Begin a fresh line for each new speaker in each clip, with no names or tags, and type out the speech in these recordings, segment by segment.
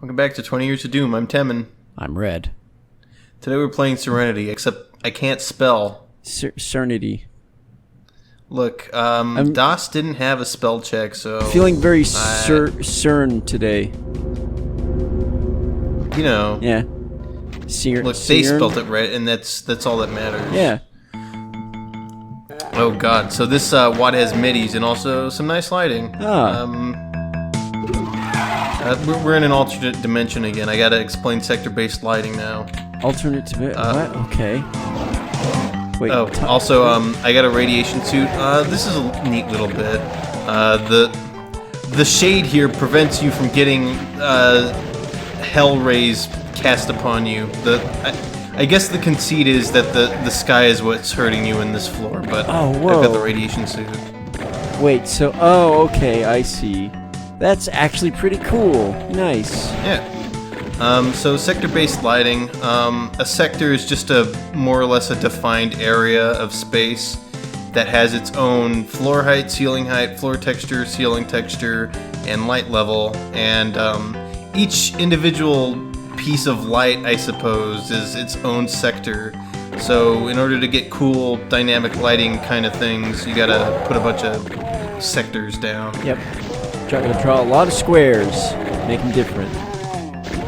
Welcome back to 20 Years of Doom. I'm Temin.
I'm Red.
Today we're playing Serenity, except I can't spell.
Serenity.
Look, DOS didn't have a spell check, so...
Feeling very CERN today.
You know.
Yeah.
Look, they spelled it right, and that's all that matters.
Yeah.
Oh god, so this WAD has MIDIs and also some nice lighting. We're in an alternate dimension again. I gotta explain sector-based lighting now.
Alternate dimension? What? Okay. Wait,
also, I got a radiation suit. This is a neat little bit. The shade here prevents you from getting hell rays cast upon you. I guess the conceit is that the sky is what's hurting you in this floor, but I've got the radiation suit.
Wait, so... okay, I see. That's actually pretty cool. Nice.
Yeah. So sector-based lighting. A sector is just more or less a defined area of space that has its own floor height, floor texture, ceiling texture, and light level. And each individual piece of light, I suppose, is its own sector. So in order to get cool dynamic lighting kind of things, you gotta put a bunch of sectors down.
Yep. Gotta draw a lot of squares, make them different.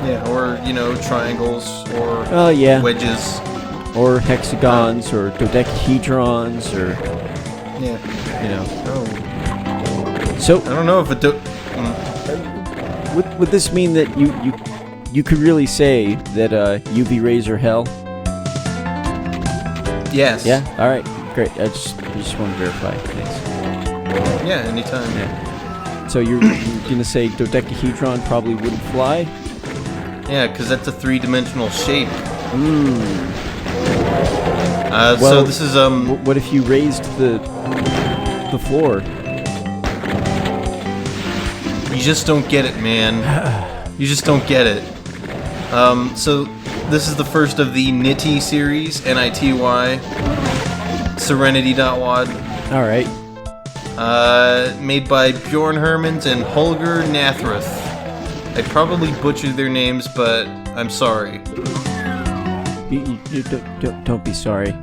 Yeah, or, triangles, or wedges.
Or hexagons, or dodecahedrons, or...
Yeah. Oh.
So...
I don't know if it
Would this mean that you could really say that UV rays are hell?
Yes.
Yeah? Alright, great. I just want to verify. Thanks.
Yeah, anytime.
Yeah. So you're gonna say dodecahedron probably wouldn't fly?
Yeah, because that's a three-dimensional shape.
Well,
so this is
What if you raised the floor?
You just don't get it, man. You just don't get it. So this is the first of the Nitty series, N-I-T-Y, serenity.wad.
All right.
Made by Bjorn Hermans and Holger Nathrath. I probably butchered their names, but I'm sorry.
You don't be sorry.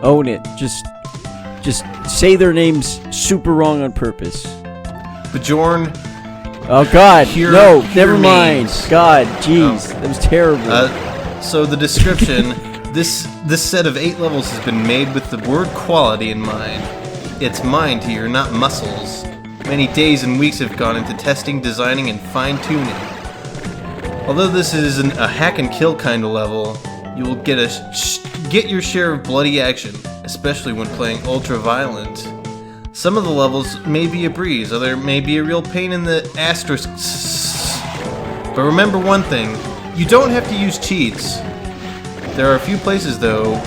Own it. Just say their names super wrong on purpose.
Bjorn.
Oh God! No, never mind.
Names.
God, jeez, that was terrible.
So the description: this set of 8 levels has been made with the word quality in mind. It's mind here, not muscles. Many days and weeks have gone into testing, designing, and fine-tuning. Although this is a hack-and-kill kind of level, you will get your share of bloody action, especially when playing ultra-violent. Some of the levels may be a breeze, other may be a real pain in the asterisks. But remember one thing, you don't have to use cheats. There are a few places, though,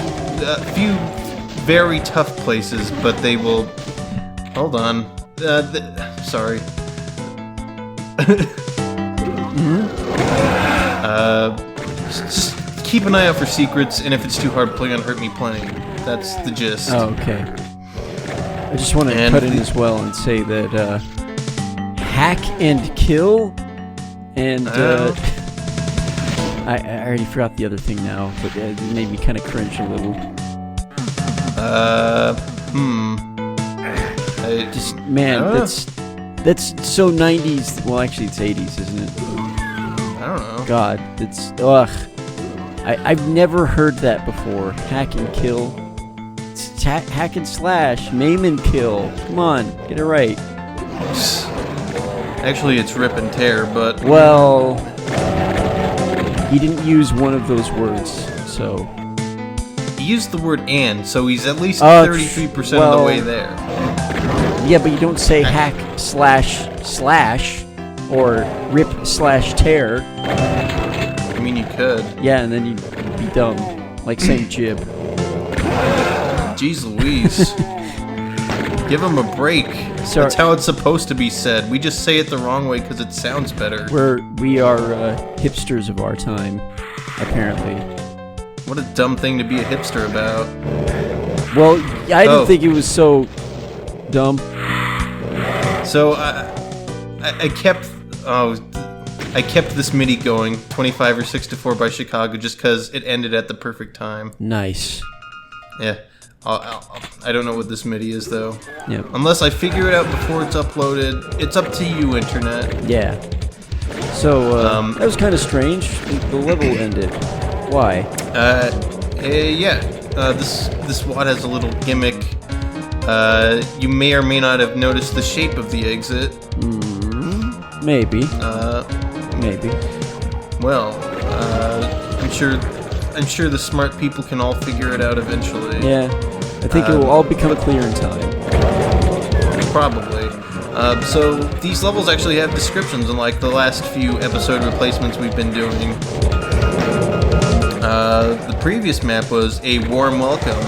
very tough places, but they will... Hold on. Sorry. Just keep an eye out for secrets, and if it's too hard, play on Hurt Me Playing. That's the gist.
Oh, okay. I just want to cut in as well and say that hack and kill, and I already forgot the other thing now, but it made me kind of cringe a little. That's so 90s. Well, actually, it's 80s, isn't it?
I don't know.
God, it's I've never heard that before. Hack and kill. It's hack and slash, maim and kill. Come on, get it right.
Actually, it's rip and tear, but...
Well, he didn't use one of those words, so...
He used the word and, so he's at least 33% of the way there.
Yeah, but you don't say hack slash slash or rip slash tear.
I mean, you could.
Yeah, and then you'd be dumb. Like saying jib.
Jeez Louise. Give him a break. Sorry. That's how it's supposed to be said. We just say it the wrong way because it sounds better.
We are hipsters of our time, apparently.
What a dumb thing to be a hipster about.
Well, I didn't think it was so dumb.
So I kept I kept this MIDI going, 25 or 6 to 4 by Chicago, just because it ended at the perfect time.
Nice.
Yeah. I don't know what this MIDI is, though.
Yep.
Unless I figure it out before it's uploaded. It's up to you, Internet.
Yeah. So, that was kind of strange. The level ended. Why?
This WAD has a little gimmick. You may or may not have noticed the shape of the exit.
Maybe. Maybe.
Well, I'm sure the smart people can all figure it out eventually.
Yeah. I think it will all become clear in time.
Probably. So these levels actually have descriptions, unlike the last few episode replacements we've been doing. The previous map was a warm welcome.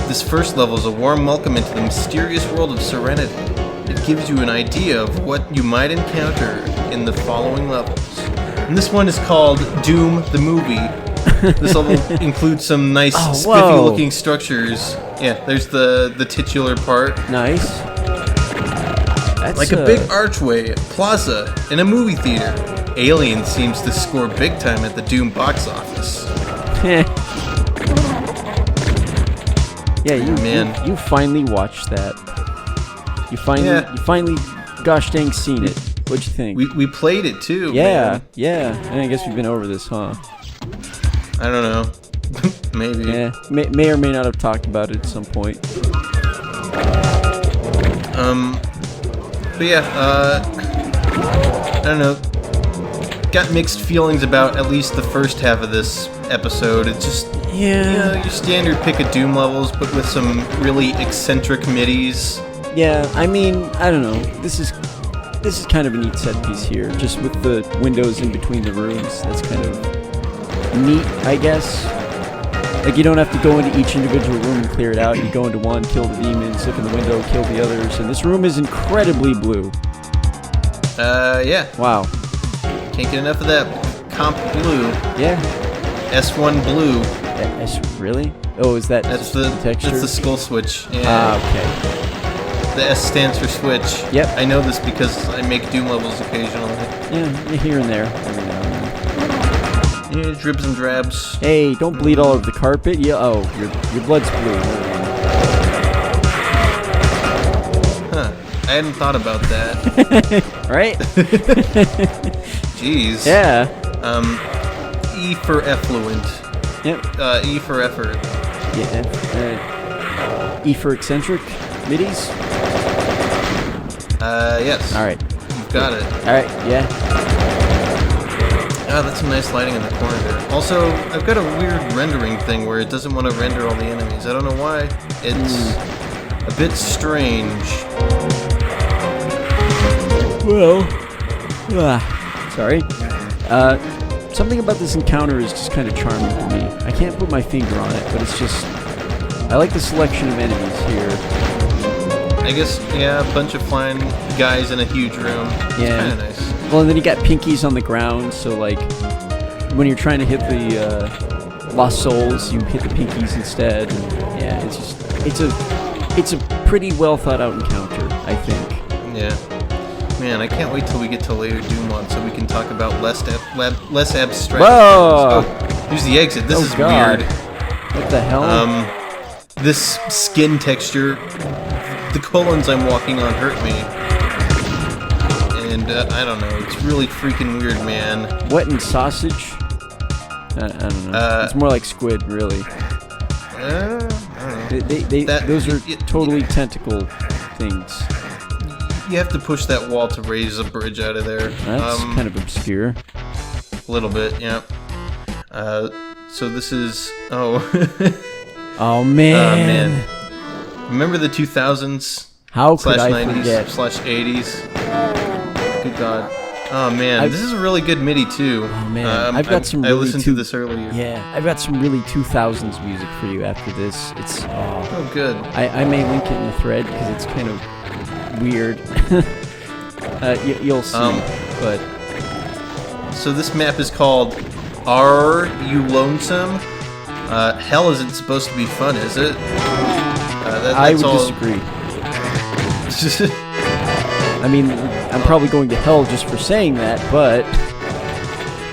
This first level is a warm welcome into the mysterious world of Serenity. It gives you an idea of what you might encounter in the following levels. And this one is called Doom the Movie. This level includes some nice, spiffy-looking structures. Yeah, there's the titular part.
Nice. That's
like a big archway, plaza, and a movie theater. Alien seems to score big time at the Doom box office.
Yeah, you finally watched that. You finally, gosh dang, seen it. What'd you think?
We played it too.
Yeah,
man.
yeah. And I guess we've been over this, huh?
I don't know. Maybe.
Yeah, may or may not have talked about it at some point.
But yeah, I don't know. Got mixed feelings about at least the first half of this episode. It's just, your standard pick of Doom levels, but with some really eccentric MIDIs.
Yeah, I mean, I don't know. This is kind of a neat set piece here, just with the windows in between the rooms. That's kind of neat, I guess. Like, you don't have to go into each individual room and clear it out. You go into one, kill the demons, look in the window, kill the others, and this room is incredibly blue.
Yeah.
Wow.
Can't get enough of that comp blue.
Yeah.
S1 blue.
Really? Oh, is that
that's the
texture?
That's the skull switch. Yeah.
Ah, okay.
The S stands for switch.
Yep.
I know this because I make Doom levels occasionally.
Yeah, here and there, every now and then.
Yeah, dribs and drabs.
Hey, don't bleed all over the carpet. Yeah. Oh, your blood's blue.
Huh. I hadn't thought about that.
Right?
Jeez.
Yeah.
E for effluent.
Yep.
E for effort.
Yeah. E for eccentric. MIDIs?
Yes.
Alright.
You've got it.
Alright, yeah.
Ah, that's some nice lighting in the corner there. Also, I've got a weird rendering thing where it doesn't want to render all the enemies. I don't know why. It's a bit strange.
Well, sorry. Something about this encounter is just kind of charming to me. I can't put my finger on it, but it's just... I like the selection of enemies here.
I guess, yeah, a bunch of flying guys in a huge room. It's kind of nice.
Well, and then you got pinkies on the ground, so like when you're trying to hit the Lost Souls, you hit the pinkies instead. And, yeah, it's a pretty well thought out encounter, I think.
Yeah. Man, I can't wait till we get to later Doom mods so we can talk about less abstract.
Whoa!
Oh, here's the exit. This is
God.
weird.
What the hell?
This skin texture, the colons I'm walking on hurt me. And I don't know, it's really freaking weird, man.
What in sausage? I don't know. It's more like squid, really.
I don't know.
Those are totally tentacle things.
You have to push that wall to raise a bridge out of there.
That's kind of obscure.
A little bit, yeah. So this is... Oh.
Oh, man.
Remember the 2000s?
How could I
/90s
forget?
/80s? Good God. Oh, man. This is a really good MIDI, too.
Oh, man. I
listened to this earlier.
Yeah, I've got some really 2000s music for you after this. It's...
Oh, good.
I may link it in the thread because it's kind of weird. You'll see, but...
So this map is called Are You Lonesome? Hell isn't supposed to be fun, is it?
I would disagree. I mean, I'm probably going to hell just for saying that, but...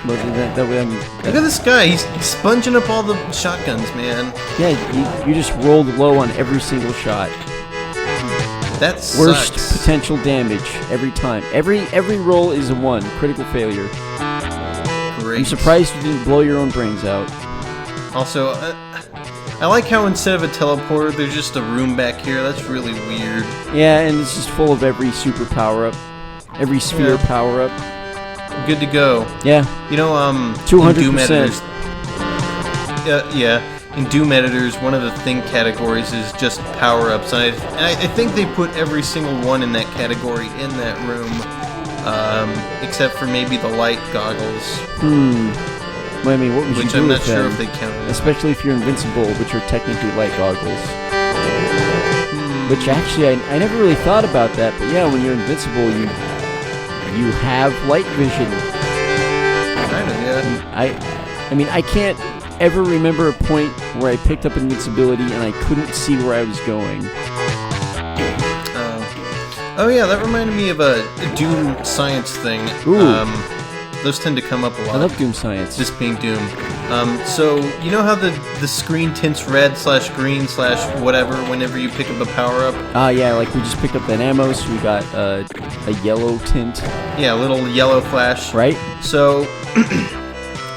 But that way
Look at this guy. He's sponging up all the shotguns, man.
Yeah, you just rolled low on every single shot.
That sucks.
Worst potential damage every time. Every roll is a 1. Critical failure.
Great.
I'm surprised you didn't blow your own brains out.
Also, I like how instead of a teleporter, there's just a room back here. That's really weird.
Yeah, and it's just full of every super power-up. Every sphere power-up.
Good to go.
Yeah.
You know,
200%.
in Doom Editors... yeah. In Doom Editors, one of the thing categories is just power-ups. And I think they put every single one in that category in that room. Except for maybe the light goggles.
Well, I mean, what would you do
I'm not
with
sure
them?
if they count.
Especially if you're invincible, which are technically light goggles. Which actually, I never really thought about that, but yeah, when you're invincible, you have light vision.
Kind of, yeah.
I mean, I can't ever remember a point where I picked up invincibility and I couldn't see where I was going.
Oh yeah, that reminded me of a Doom science thing.
Ooh.
Those tend to come up a lot.
I love Doom science.
This being Doom. So, you know how the screen tints red/green/whatever whenever you pick up a power-up?
Yeah, like we just picked up that ammo, so we got a yellow tint.
Yeah, a little yellow flash.
Right?
So,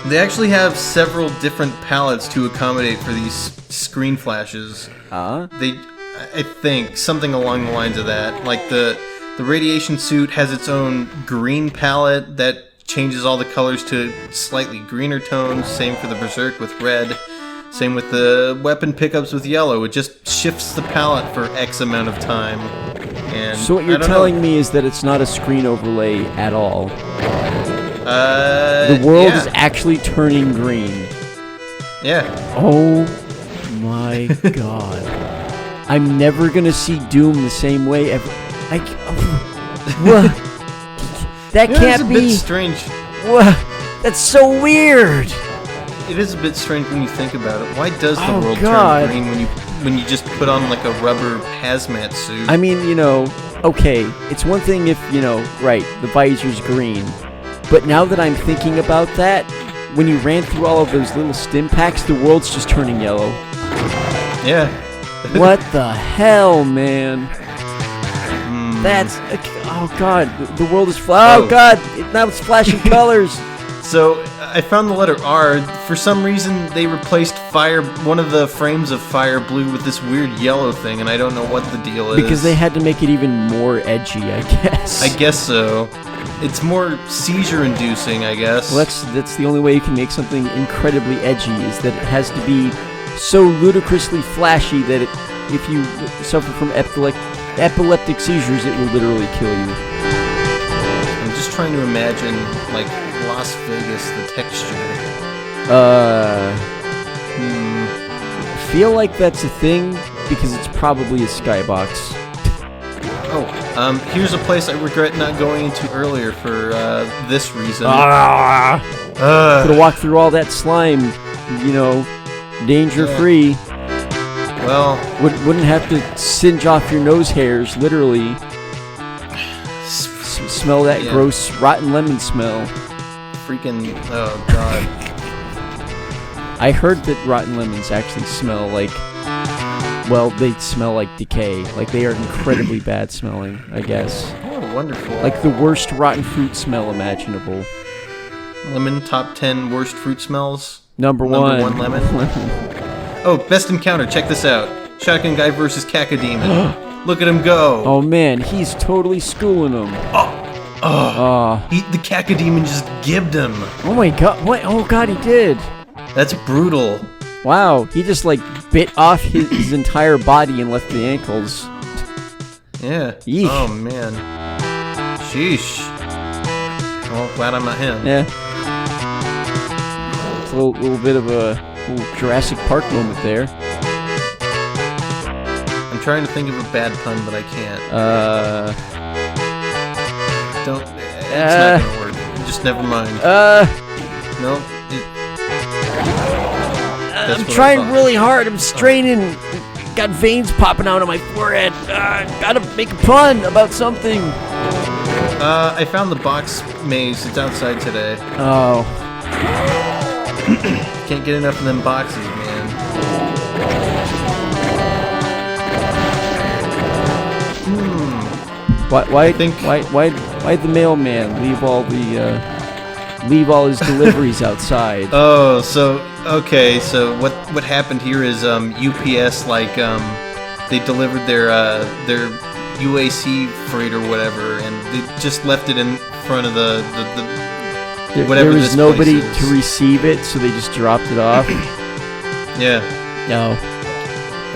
they actually have several different palettes to accommodate for these screen flashes. I think, something along the lines of that. Like, the radiation suit has its own green palette that changes all the colors to slightly greener tones. Same for the Berserk with red. Same with the weapon pickups with yellow. It just shifts the palette for X amount of time. And
so what you're telling me is that it's not a screen overlay at all. The world is actually turning green.
Yeah.
Oh my god. I'm never gonna see Doom the same way ever. What? That can't be.
It's a bit strange.
What? That's so weird.
It is a bit strange when you think about it. Why does the world turn green when you just put on like a rubber hazmat suit?
I mean, okay, it's one thing if, right, the visor's green. But now that I'm thinking about that, when you ran through all of those little stim packs, the world's just turning yellow.
Yeah.
What the hell, man? That's... Oh, God. The world is... Oh, God. Now it's flashing colors.
So, I found the letter R. For some reason, they replaced one of the frames of fire blue with this weird yellow thing, and I don't know what the deal is.
Because they had to make it even more edgy, I guess.
I guess so. It's more seizure-inducing, I guess.
Well, that's the only way you can make something incredibly edgy, is that it has to be so ludicrously flashy that if you suffer from epileptic seizures, it will literally kill you.
I'm just trying to imagine, like, Las Vegas, the texture.
I feel like that's a thing, because it's probably a skybox.
Here's a place I regret not going into earlier for this reason.
Could have walked through all that slime, danger-free.
Well,
wouldn't have to singe off your nose hairs, literally. Smell that gross rotten lemon smell.
Freaking, oh god.
I heard that rotten lemons actually smell like, well, they smell like decay. Like, they are incredibly bad smelling, I guess.
Oh, wonderful.
Like the worst rotten fruit smell imaginable.
Lemon, top 10 worst fruit smells.
Number one
lemon. Oh, best encounter, check this out. Shotgun guy versus Cacodemon. Look at him go.
Oh man, he's totally schooling him.
The Cacodemon just gibbed him.
Oh my god, what? Oh god, he did.
That's brutal.
Wow, he just like bit off his entire body and left the ankles.
Yeah.
Yeesh.
Oh man. Sheesh. Well, glad I'm not him.
Yeah. It's a little bit of a little Jurassic Park moment there.
I'm trying to think of a bad pun, but I can't. It's not gonna work. Just never mind. Nope.
I'm trying really hard. I'm straining. Got veins popping out on my forehead. Gotta make a pun about something.
I found the box maze. It's outside today.
Oh.
Can't get enough of them boxes, man.
Why'd the mailman leave all his deliveries outside?
Oh, so okay, so what happened here is UPS they delivered their UAC freight or whatever, and they just left it in front of the whatever.
There was nobody to receive it, so they just dropped it off.
Yeah.
No.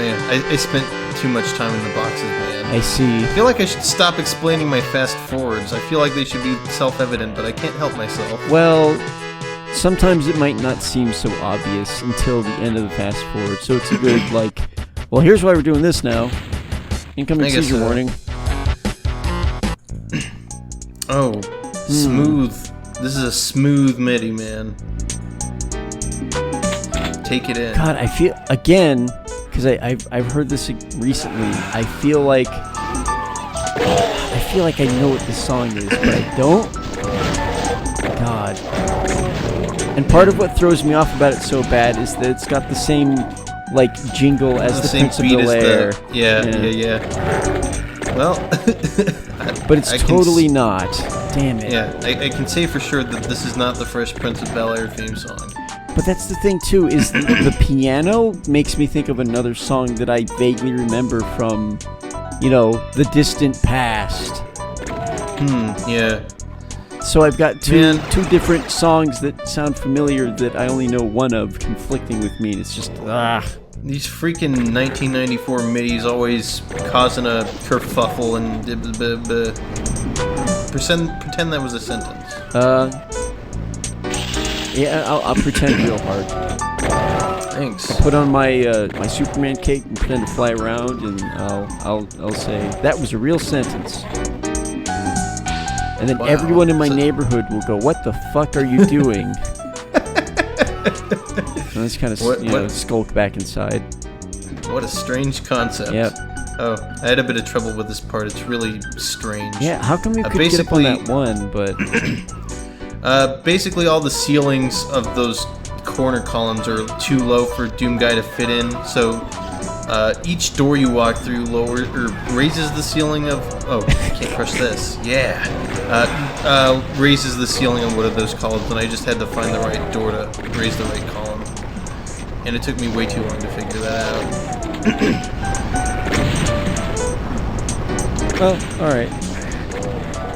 Yeah, I spent too much time in the boxes, man.
I see.
I feel like I should stop explaining my fast forwards. I feel like they should be self-evident, but I can't help myself.
Well, sometimes it might not seem so obvious until the end of the fast forward, so it's a good, well, here's why we're doing this now. Incoming seizure warning.
Oh, smooth. This is a smooth MIDI, man. Take it in.
God, I feel, again, because I've heard this recently, I feel like I know what this song is, but I don't. God. And part of what throws me off about it so bad is that it's got the same, jingle as the Prince of Bel-Air.
Yeah. Well,
but it's totally not. Damn it.
Yeah, I can say for sure that this is not the Fresh Prince of Bel-Air theme song.
But that's the thing, too, is the piano makes me think of another song that I vaguely remember from, the distant past.
Yeah.
So I've got two different songs that sound familiar that I only know one of conflicting with me, and it's just,
These freaking 1994 MIDIs always causing a kerfuffle and pretend that was a sentence.
Yeah, I'll pretend real hard.
Thanks.
I'll put on my my Superman cape and pretend to fly around, and I'll say that was a real sentence. And then everyone in my neighborhood will go, "What the fuck are you doing?" And I just kind of skulk back inside.
What a strange concept.
Yep.
Oh, I had a bit of trouble with this part. It's really strange.
Yeah, how come you could get up on that one, but...
basically all the ceilings of those corner columns are too low for Doom Guy to fit in, so each door you walk through raises the ceiling of... Oh, can't crush this. Yeah. Raises the ceiling on one of those columns, and I just had to find the right door to raise the right column. And it took me way too long to figure that out.
Oh, alright.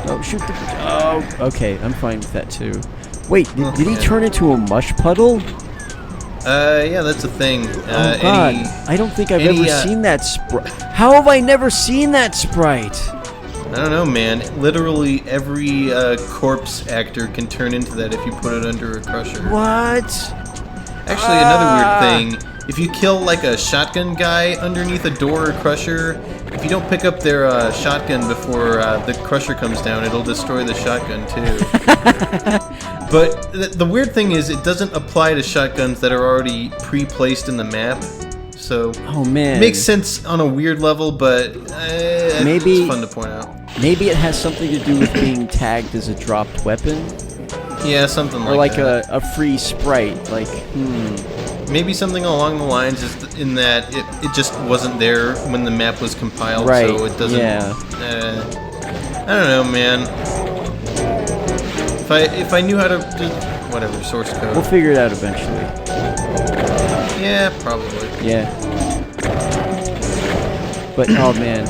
Oh, shoot the... Oh, okay, I'm fine with that too. Wait, did he turn into a mush puddle?
Yeah, that's a thing.
Oh god, I don't think I've ever seen that sprite. How have I never seen that sprite?
I don't know, man. Literally every corpse actor can turn into that if you put it under a crusher.
What?
Actually, another weird thing. If you kill, a shotgun guy underneath a door or crusher, if you don't pick up their shotgun before the crusher comes down, it'll destroy the shotgun, too. But the weird thing is, it doesn't apply to shotguns that are already pre-placed in the map. So,
oh man,
it makes sense on a weird level, but
maybe
it's fun to point out.
Maybe it has something to do with being tagged as a dropped weapon.
Yeah, something
or
like that.
Or a free sprite,
Maybe something along the lines is in that it just wasn't there when the map was compiled,
right.
So it doesn't...
Yeah.
I don't know, man. If I knew how to... Whatever, source code.
We'll figure it out eventually.
Yeah, probably.
Yeah. But, oh man,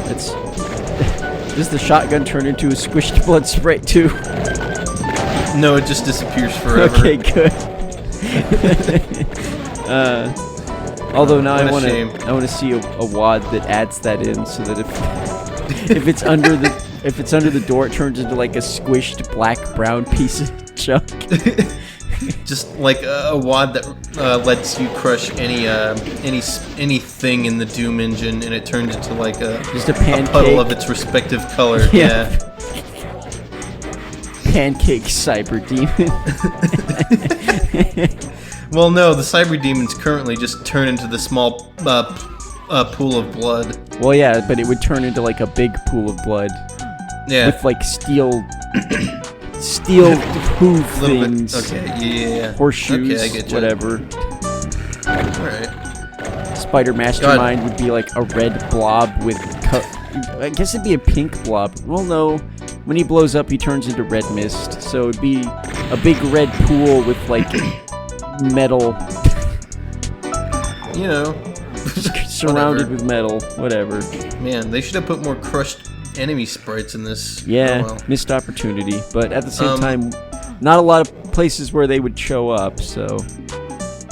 does the shotgun turn into a squished blood sprite too?
No, it just disappears forever.
Okay, good. Although now I want to see a WAD that adds that in, so that if it's under the door, it turns into a squished black-brown piece of junk.
Just like a WAD that lets you crush anything in the Doom engine, and it turns into
just a pancake.
A puddle of its respective color. Yeah.
Pancake cyber demon.
Well, no, the cyber demons currently just turn into the small pool of blood.
Well, yeah, but it would turn into a big pool of blood.
Yeah.
With steel steel hoof
Little bit.
things.
Okay, yeah.
Horseshoes,
Okay, I get you.
whatever.
Alright.
Spider Mastermind would be like a red blob with... I guess it'd be a pink blob. Well, no. When he blows up, he turns into red mist. So it'd be a big red pool with, like, metal...
You know.
surrounded with metal. Whatever.
Man, they should have put more crushed enemy sprites in this.
Yeah,
Oh, well.
missed opportunity. But at the same time, not a lot of places where they would show up, so...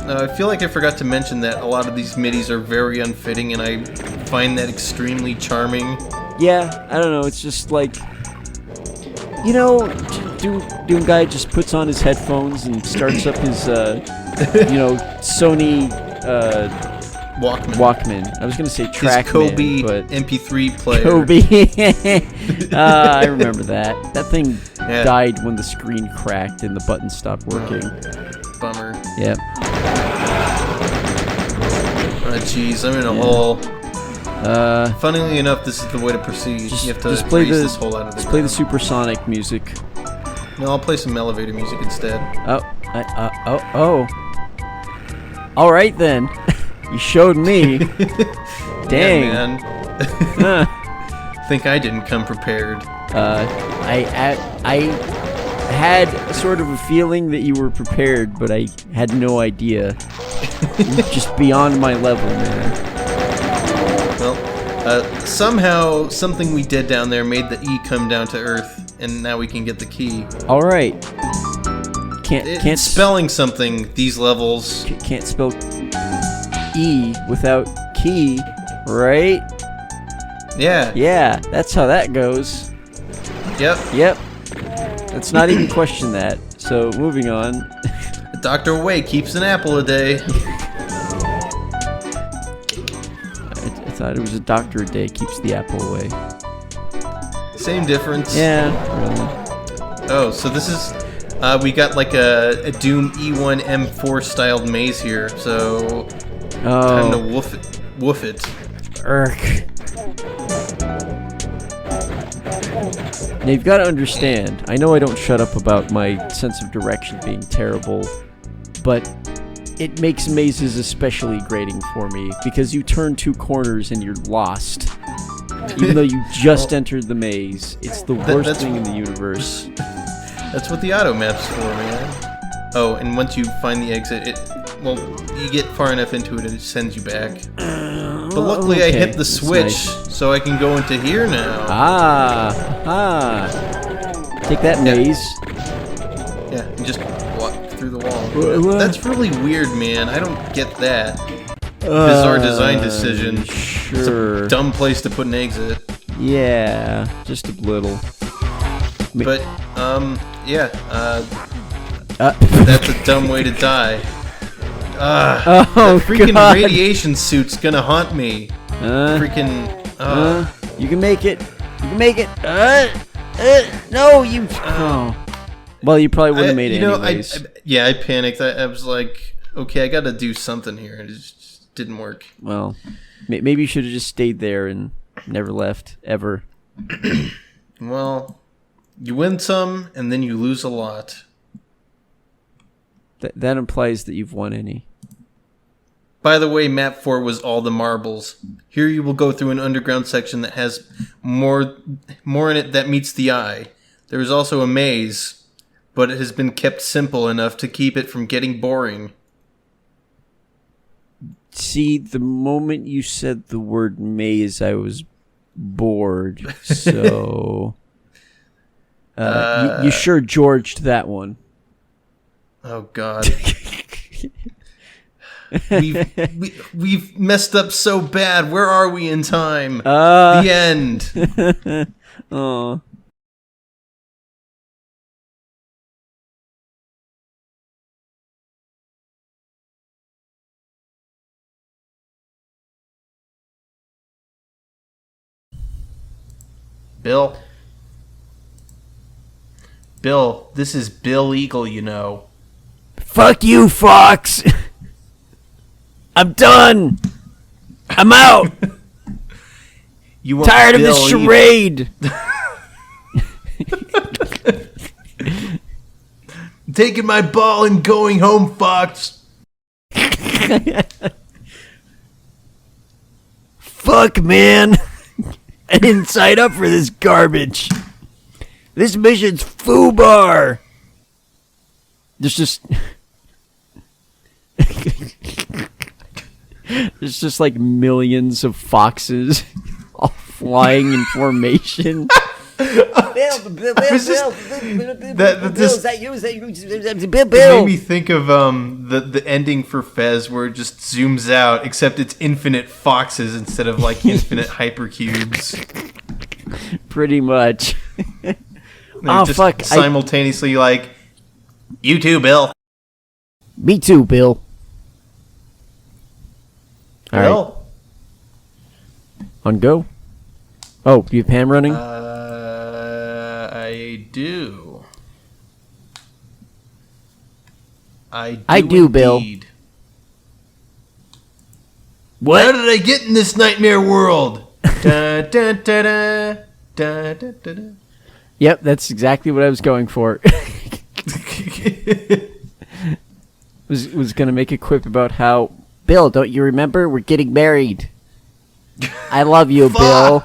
I feel like I forgot to mention that a lot of these MIDIs are very unfitting, and I find that extremely charming.
Yeah, I don't know, it's just like... You know, Doom Guy just puts on his headphones and starts up his, you know, Sony, Walkman. I was gonna say Trackman,
His Kobe
but...
MP3 player.
Kobe! I remember that. That thing
Yeah.
died when the screen cracked and the button stopped working.
Bummer.
Yep.
Oh, jeez, I'm in a hole.
Funnily
enough, this is the way to proceed. You have to
play
raise this hole out of the
Just play the
ground.
supersonic music.
No, I'll play some elevator music instead.
Oh. All right then. You showed me. Dang.
Yeah, man. Think I didn't come prepared.
I had sort of a feeling that you were prepared, but I had no idea. You're just beyond my level, man.
Well, somehow something we did down there made the E come down to Earth, and now we can get the key.
All right. Can't
It's spelling something, these levels.
Can't spell E without key, right?
Yeah.
Yeah, that's how that goes.
Yep.
Let's not even question that. So, moving on.
Dr. Way keeps an apple a day.
I thought it was a doctor a day keeps the apple away.
Same difference.
Yeah, really.
Oh, so this is... we got like a Doom E1 M4 styled maze here, so... Time to woof it.
Irk. Now you've got to understand, I know I don't shut up about my sense of direction being terrible, but it makes mazes especially grating for me, because you turn two corners and you're lost. Even though you just entered the maze. It's the worst thing in the universe.
That's what the auto map's for, man. Oh, and once you find the exit, well, you get far enough into it and it sends you back. But luckily I hit the switch, so I can go into here now.
Take that, maze.
Yeah, and just walk through the wall. That's really weird, man. I don't get that. Bizarre design decision.
Sure.
It's a dumb place to put an exit.
Yeah, just a little.
But, yeah, that's a dumb way to die. That freaking radiation suit's gonna haunt me.
You can make it. You can make it. No, you. Oh. Well, you probably wouldn't have made it anyways.
I panicked. I was like, okay, I gotta do something here. And it just didn't work.
Well, maybe you should have just stayed there and never left, ever.
Well, you win some, and then you lose a lot.
That implies that you've won any.
By the way, map 4 was all the marbles. Here you will go through an underground section that has more in it that meets the eye. There is also a maze, but it has been kept simple enough to keep it from getting boring.
See, the moment you said the word maze, I was bored. So you sure Georged that one.
Oh God. We've messed up so bad. Where are we in time? The end.
Oh.
Bill, this is Bill Eagle, you know.
Fuck you, Fox! I'm done! I'm out!
You
tired of this charade!
taking my ball and going home, Fox.
Fuck, man. I didn't sign up for this garbage. This mission's FUBAR. There's just like millions of foxes all flying in formation. Bill,
Is that you? It made me think of the ending for Fez where it just zooms out, except it's infinite foxes instead of like infinite hypercubes.
Pretty much.
Just
fuck!
Simultaneously, like, you too, Bill.
Me too, Bill. All right. On go. Oh, do you have Pam running?
I do.
I do, Bill. What?
How did I get in this nightmare world? Da, da, da, da, da, da, da, da.
Yep, that's exactly what I was going for. was gonna make a quip about how, Bill, don't you remember? We're getting married. I love you, Bill.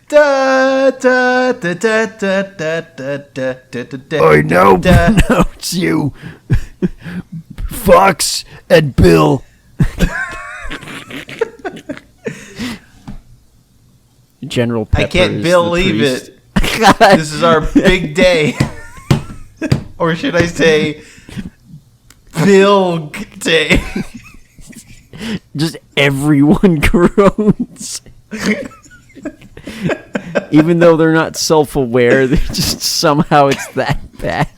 Da, da, da, da, da, da, da, da, da, da,
I know, pronounce you. Fox and Bill. General Pepper.
I can't believe it. This is our big day. Or should I say, Bill Day?
Just everyone groans. Even though they're not self-aware, they just somehow it's that bad.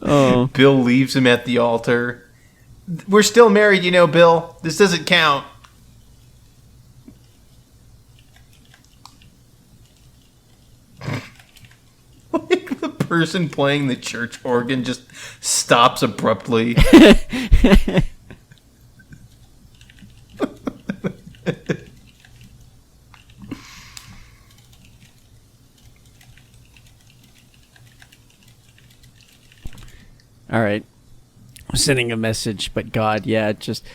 Oh.
Bill leaves him at the altar. We're still married, you know, Bill. This doesn't count. Like the person playing the church organ just stops abruptly.
All right. I'm sending a message, but God, yeah, just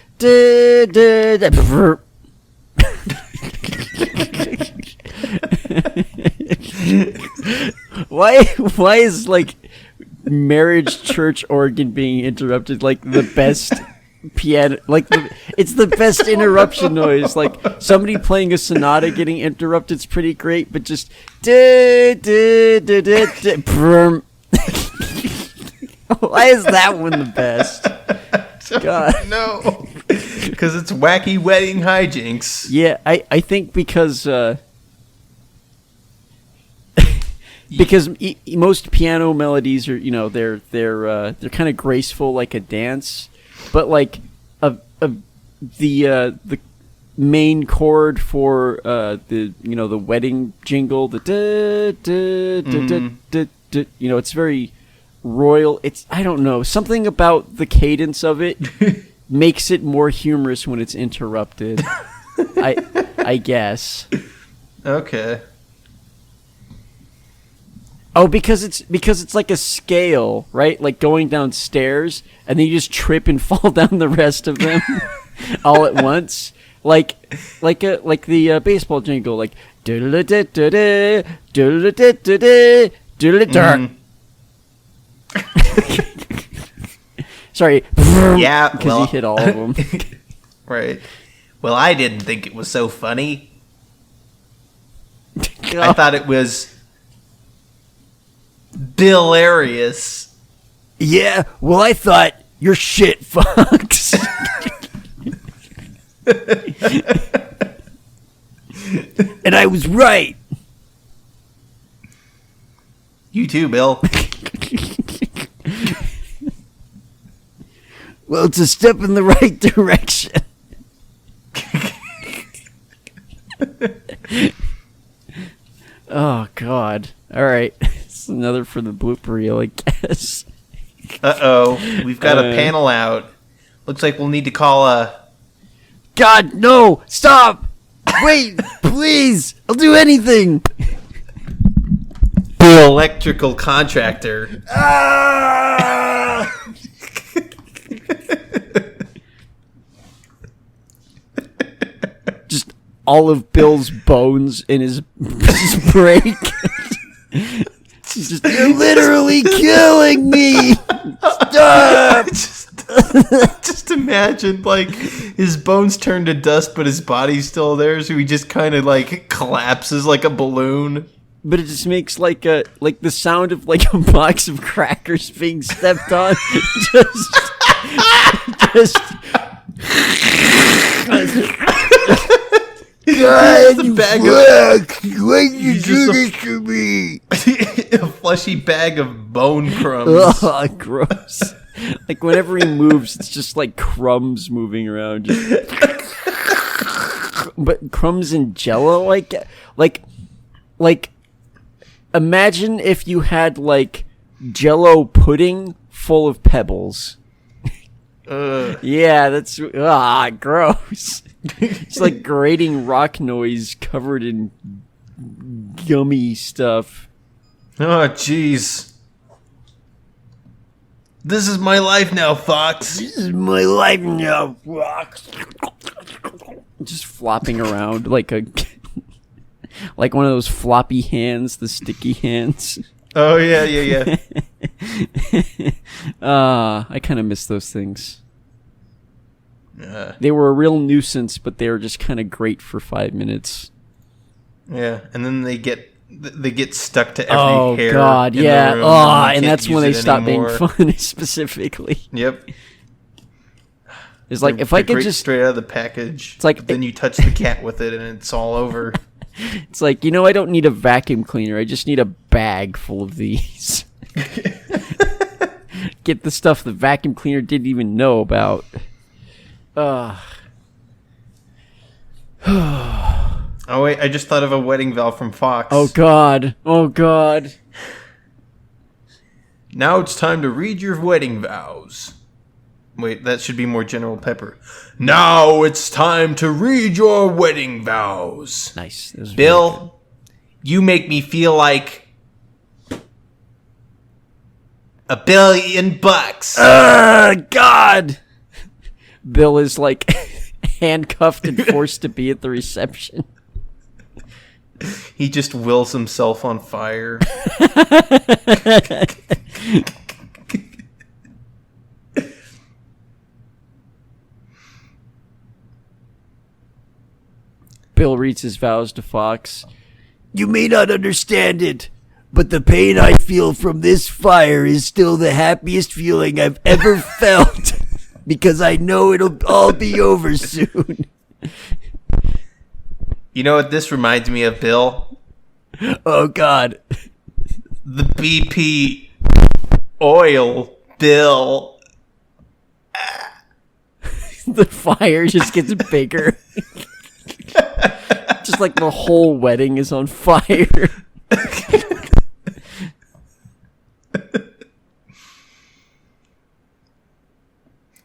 why is like marriage church organ being interrupted like the best piano, like it's the best interruption noise. Like somebody playing a sonata getting interrupted is pretty great, but just why is that one the best? God,
no, because it's wacky wedding hijinks.
Yeah, I think because most piano melodies are, you know, they're kind of graceful like a dance, but like the main chord for the wedding jingle, you know, it's very royal. It's, I don't know, something about the cadence of it makes it more humorous when it's interrupted. I guess.
Okay.
Oh, because it's like a scale, right? Like going downstairs, and then you just trip and fall down the rest of them all at once, like the baseball jingle, like Sorry.
Yeah,
because you hit all of them.
Right. Well, I didn't think it was so funny. I thought it was hilarious.
Yeah, well, I thought you're shit, Fox. And I was right.
You too, Bill.
Well, it's a step in the right direction. Oh, God. All right. It's another for the blooper reel, I guess.
Uh-oh. We've got a panel out. Looks like we'll need to call a...
God, no! Stop! Wait, please! I'll do anything!
electrical contractor.
Just all of Bill's bones in his break. He's just, you're literally killing me. Stop.
Just imagine, like, his bones turn to dust, but his body's still there, so he just kind of, like, collapses like a balloon.
But it just makes like the sound of like a box of crackers being stepped on. just
God, a bag
why you do this to me?
A fleshy bag of bone crumbs.
Ugh, gross. Like whenever he moves, it's just like crumbs moving around. But crumbs and Jello, like. Imagine if you had like Jello pudding full of pebbles. Yeah, that's gross. It's like grating rock noise covered in gummy stuff.
Oh, jeez. This is my life now, Fox.
This is my life now, Fox. Just flopping around like a... like one of those floppy hands, the sticky hands.
Oh, yeah.
I kind of miss those things. They were a real nuisance, but they were just kind of great for 5 minutes.
Yeah, and then they get stuck to every hair.
Oh, God,
in
yeah.
the room,
And that's when they stop being
anymore.
fun, specifically.
Yep.
It's like, if I could just...
straight out of the package.
It's like...
But then you touch the cat with it, and it's all over.
It's like, I don't need a vacuum cleaner. I just need a bag full of these. Get the stuff the vacuum cleaner didn't even know about.
Oh, wait, I just thought of a wedding vow from Fox.
Oh, God.
Now it's time to read your wedding vows. Wait, that should be more General Pepper. Now it's time to read your wedding vows.
Nice.
Bill, you make me feel like $1 billion.
God! Bill is like handcuffed and forced to be at the reception.
He just wills himself on fire.
Bill reads his vows to Fox. You may not understand it, but the pain I feel from this fire is still the happiest feeling I've ever felt, because I know it'll all be over soon.
You know what this reminds me of, Bill?
Oh, God.
The BP oil bill.
The fire just gets bigger. Just like the whole wedding is on fire.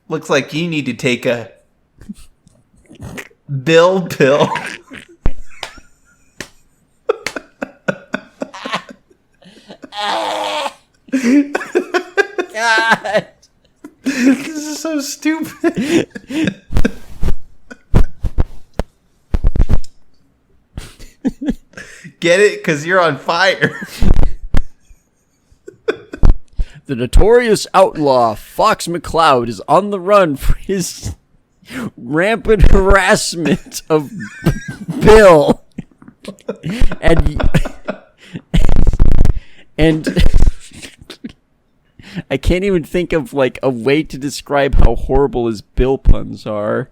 Looks like you need to take a Bill pill.
God.
This is so stupid. Get it? Because you're on fire.
The notorious outlaw Fox McCloud is on the run for his rampant harassment of Bill. And I can't even think of like a way to describe how horrible his Bill puns are.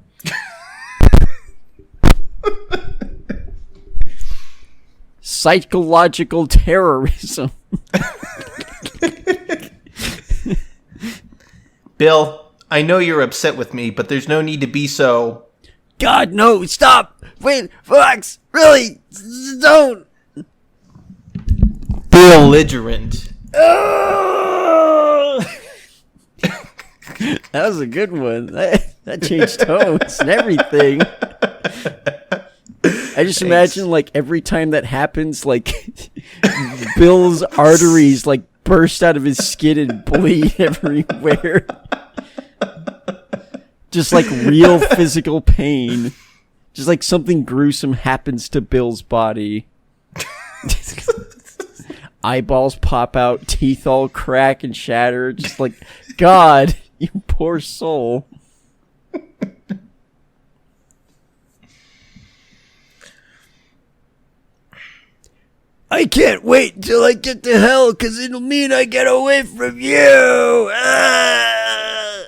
Psychological terrorism.
Bill, I know you're upset with me, but there's no need to be so...
God, no, stop! Wait, Fox, really, don't!
Belligerent.
Oh! That was a good one. That changed tones and everything. I just imagine, like, every time that happens, like, Bill's arteries, like, burst out of his skin and bleed everywhere. Just, like, real physical pain. Just, like, something gruesome happens to Bill's body. Eyeballs pop out, teeth all crack and shatter. Just like, God, you poor soul. I can't wait until I get to hell, because it'll mean I get away from you. Ah!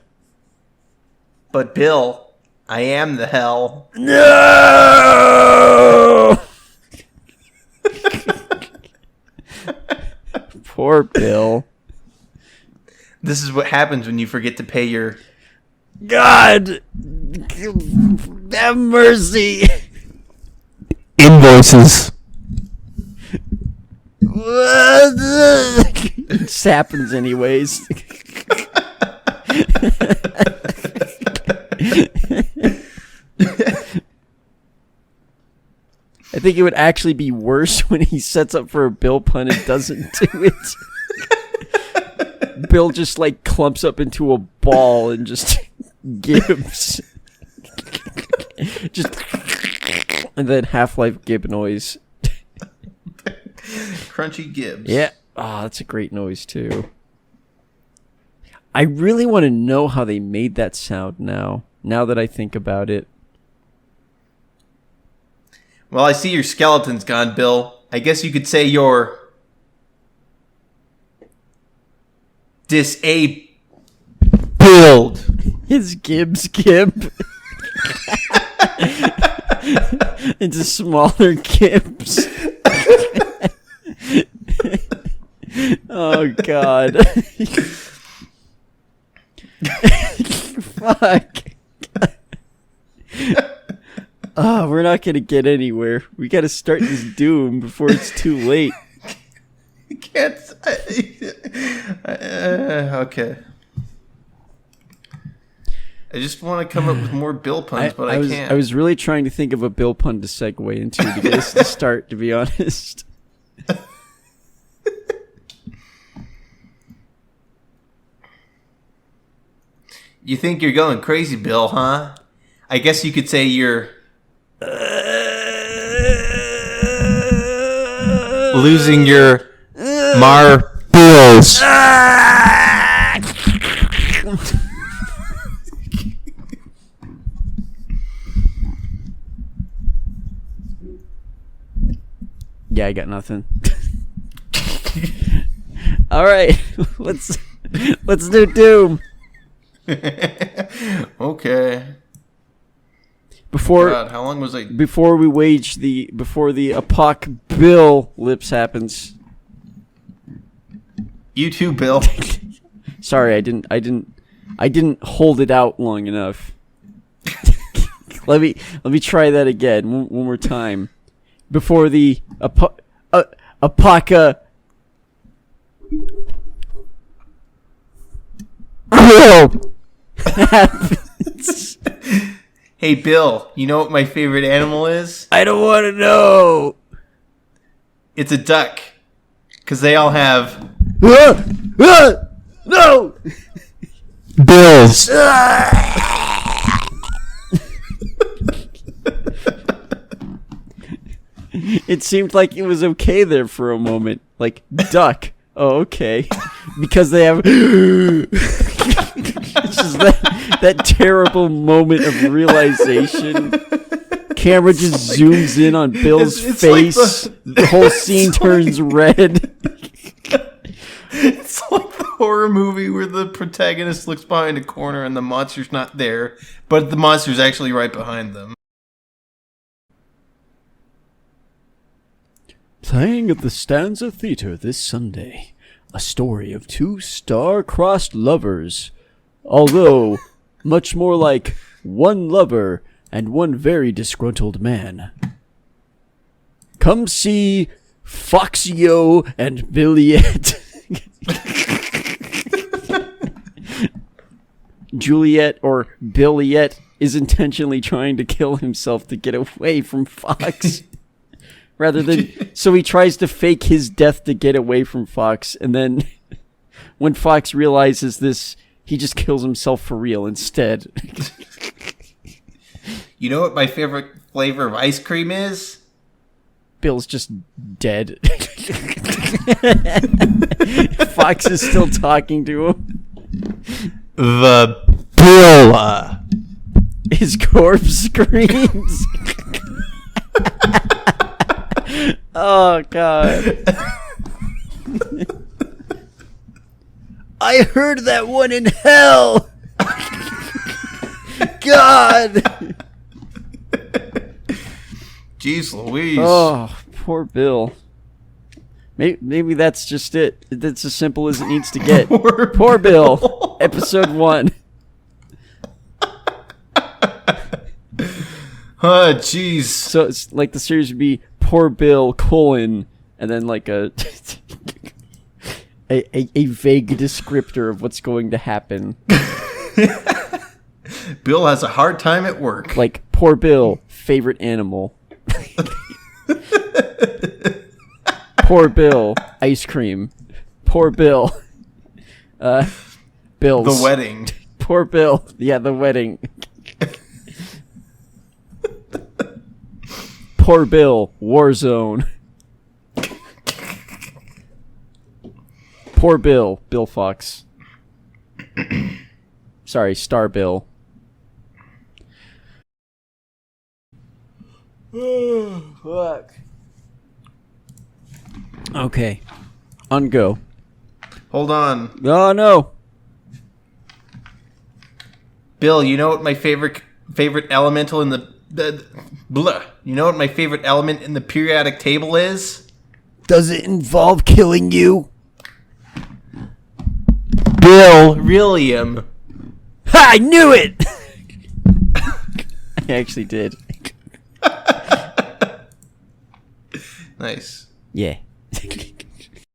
But Bill, I am the hell.
No! Poor Bill.
This is what happens when you forget to pay your...
God! Have mercy!
Invoices.
This happens anyways. I think it would actually be worse when he sets up for a Bill pun and doesn't do it. Bill just like clumps up into a ball and just gibbs. Just and then Half-Life Gib noise.
Crunchy Gibbs.
Yeah. Oh, that's a great noise too. I really want to know how they made that sound now that I think about it.
Well, I see your skeleton's gone, Bill. I guess you could say you're... disabled.
His Gibbs Gib. Into smaller Gibbs. Oh, God. Fuck. Oh, we're not going to get anywhere. We got to start this doom before it's too late.
You can't... okay. I just want to come up with more Bill puns, but I can't.
I was really trying to think of a Bill pun to segue into to get us to start, to be honest.
You think you're going crazy, Bill, huh? I guess you could say you're... losing your marbles.
Yeah, I got nothing. All right, let's do Doom.
Okay.
Before
God, how long was I?
Before the Apoc Bill lips happens.
You too, Bill.
Sorry, I didn't hold it out long enough. let me try that again one more time. Before the Apoca Bill happens.
Hey, Bill, you know what my favorite animal is?
I don't want to know.
It's a duck. Because they all have...
No!
bills.
It seemed like it was okay there for a moment. Like, duck. Oh, okay. Because they have... It's just that terrible moment of realization. Camera just zooms in on Bill's face. Like the whole scene turns red.
It's like the horror movie where the protagonist looks behind a corner and the monster's not there, but the monster's actually right behind them.
Playing at the Stanza Theater this Sunday, a story of two star-crossed lovers, although much more like one lover and one very disgruntled man. Come see Foxio and Billiet. Juliet or Billiet is intentionally trying to kill himself to get away from Fox. Rather than, so he tries to fake his death to get away from Fox, and then when Fox realizes this, he just kills himself for real instead.
You know what my favorite flavor of ice cream is?
Bill's just dead. Fox is still talking to him.
The Bill.
His corpse screams. Oh, God. I heard that one in hell. God.
Jeez Louise.
Oh, poor Bill. Maybe that's just it. It's as simple as it needs to get. Poor Bill. Episode 1.
Oh, jeez.
So it's like the series would be Poor Bill, and then like a vague descriptor of what's going to happen.
Bill has a hard time at work.
Like, Poor Bill, favorite animal. Poor Bill, ice cream. Poor Bill. Bills.
The wedding.
Poor Bill. Yeah, the wedding. Poor Bill, Warzone. Poor Bill, Bill Fox. Sorry, Star Bill. Fuck. Okay. On go.
Hold on.
Oh, no.
Bill, you know what my favorite elemental in the blah. You know what my favorite element in the periodic table is?
Does it involve killing you?
Beryllium.
Ha! I knew it! I actually did.
Nice.
Yeah.